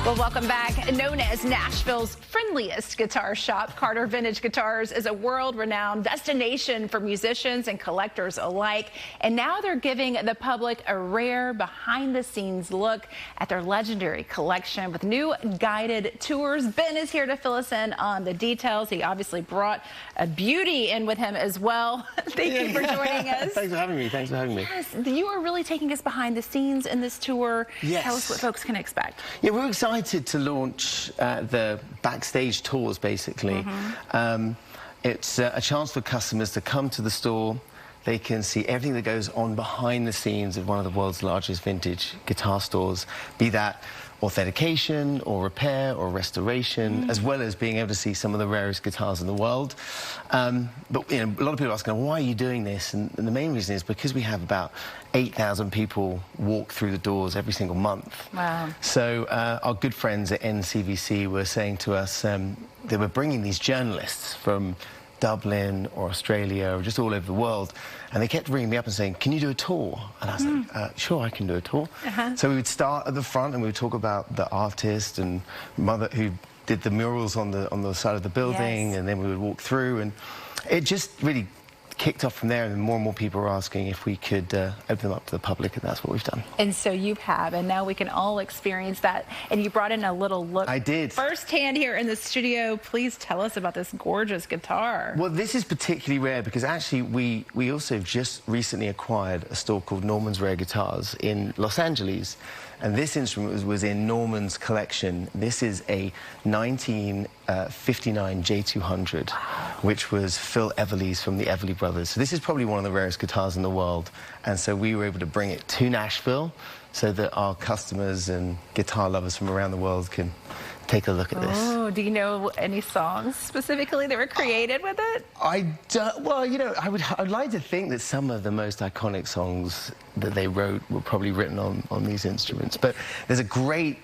Well, welcome back. Known as Nashville's friendliest guitar shop, Carter Vintage Guitars is a world-renowned destination for musicians and collectors alike. And now they're giving the public a rare behind-the-scenes look at their legendary collection with new guided tours. Ben is here to fill us in on the details. He obviously brought a beauty in with him as well. Thank you for joining us. Thanks for having me. Thanks for having me. Yes, you are really taking us behind the scenes in this tour. Yes. Tell us what folks can expect. Yeah, we're excited to launch the backstage tours, basically. It's a chance for customers to come to the store. They can see everything that goes on behind the scenes of one of the world's largest vintage guitar stores, be that authentication or repair or restoration, as well as being able to see some of the rarest guitars in the world. But you know, a lot of people are asking, why are you doing this? And the main reason is because we have about 8,000 people walk through the doors every single month. Wow. So our good friends at NCVC were saying to us they were bringing these journalists from Dublin or Australia or just all over the world, and they kept ringing me up and saying, can you do a tour? And I was like, sure, I can do a tour. So we would start at the front and we would talk about the artist and mother who did the murals on the side of the building, and then we would walk through, and it just really kicked off from there, and more people were asking if we could open them up to the public, and that's what we've done. And so you have, and now we can all experience that. And you brought in a little look. I did. Firsthand here in the studio. Please tell us about this gorgeous guitar. Well, this is particularly rare because actually we also just recently acquired a store called Norman's Rare Guitars in Los Angeles. And this instrument was in Norman's collection. This is a 1959 J200, which was Phil Everly's from the Everly Brothers. So this is probably one of the rarest guitars in the world. And so we were able to bring it to Nashville so that our customers and guitar lovers from around the world can take a look at this. Oh, do you know any songs specifically that were created with it? I don't, well, you know, I'd like to think that some of the most iconic songs that they wrote were probably written on these instruments. But there's a great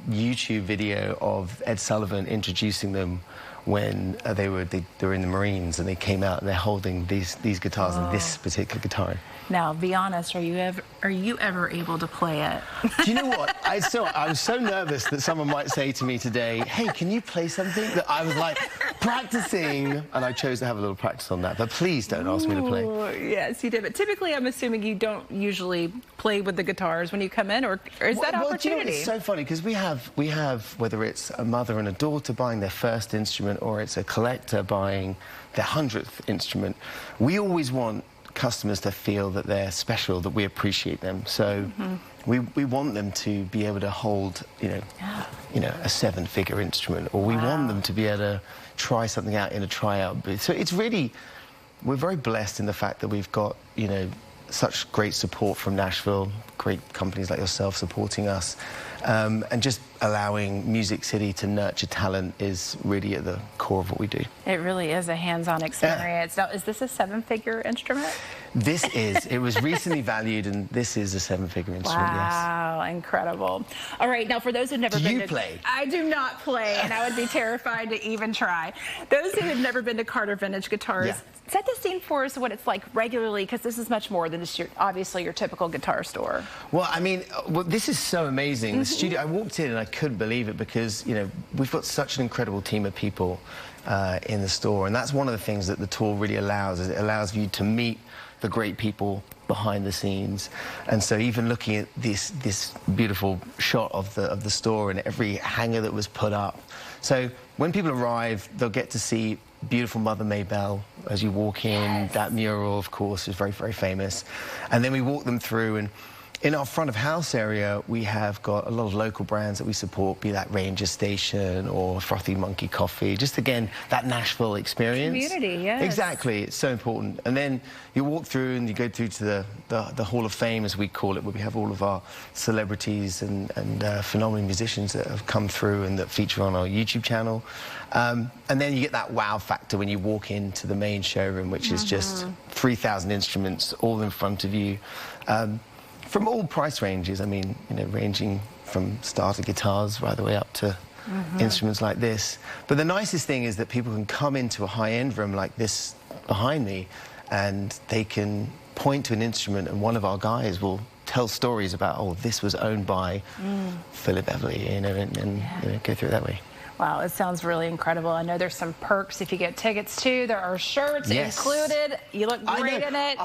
YouTube video of Ed Sullivan introducing them when they were in the Marines, and they came out and they're holding these guitars and this particular guitar. Now, be honest, are you ever able to play it? Do you know what? I was so nervous that someone might say to me today, hey, can you play something? That I was like practicing, and I chose to have a little practice on that. But please don't ask me to play. Yes, you did. But typically, I'm assuming you don't usually play with the guitars when you come in, or is that opportunity? Do you know, it's so funny because we have, whether it's a mother and a daughter buying their first instrument, or it's a collector buying their 100th instrument, we always want customers to feel that they're special, that we appreciate them. So we want them to be able to hold, you know, a 7-figure instrument, or we want them to be able to try something out in a tryout booth. So it's really, we're very blessed in the fact that we've got, you know, such great support from Nashville, great companies like yourself supporting us, and just allowing Music City to nurture talent is really at the core of what we do. It really is a hands-on experience. Now, is this a 7-figure instrument? This is. It was recently valued, and this is a 7-figure instrument, wow, yes. Incredible. All right, now for those who've never been to... Do you play? I do not play, and I would be terrified to even try. Those who have never been to Carter Vintage Guitars, set the scene for us what it's like regularly, because this is much more than just obviously your typical guitar store. Well, I mean, this is so amazing. The studio, I walked in and I couldn't believe it because, you know, we've got such an incredible team of people in the store, and that's one of the things that the tour really allows, is it allows you to meet the great people behind the scenes. And so even looking at this beautiful shot of the store and every hanger that was put up. So when people arrive, they'll get to see beautiful Mother Maybelle as you walk in. That mural, of course, is very, very famous. And then we walk them through, and in our front of house area, we have got a lot of local brands that we support, be that Ranger Station or Frothy Monkey Coffee. Just, again, that Nashville experience. Community, yes. Exactly. It's so important. And then you walk through and you go through to the Hall of Fame, as we call it, where we have all of our celebrities and phenomenal musicians that have come through and that feature on our YouTube channel. And then you get that wow factor when you walk into the main showroom, which is just 3,000 instruments all in front of you. From all price ranges, I mean, you know, ranging from starter guitars right the way up to instruments like this. But the nicest thing is that people can come into a high-end room like this behind me, and they can point to an instrument, and one of our guys will tell stories about, oh, this was owned by Philip Beverly, you know, and you know, go through it that way. Wow, it sounds really incredible. I know there's some perks if you get tickets too. There are shirts included. You look great in it.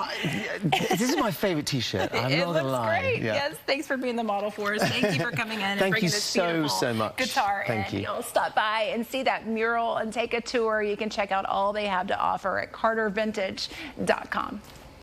This is my favorite T-shirt. I'm not gonna lie. It looks great. Yeah. Yes, thanks for being the model for us. Thank you for coming in and Thank bringing you this so much. guitar. Thank you. You'll stop by and see that mural and take a tour. You can check out all they have to offer at cartervintage.com.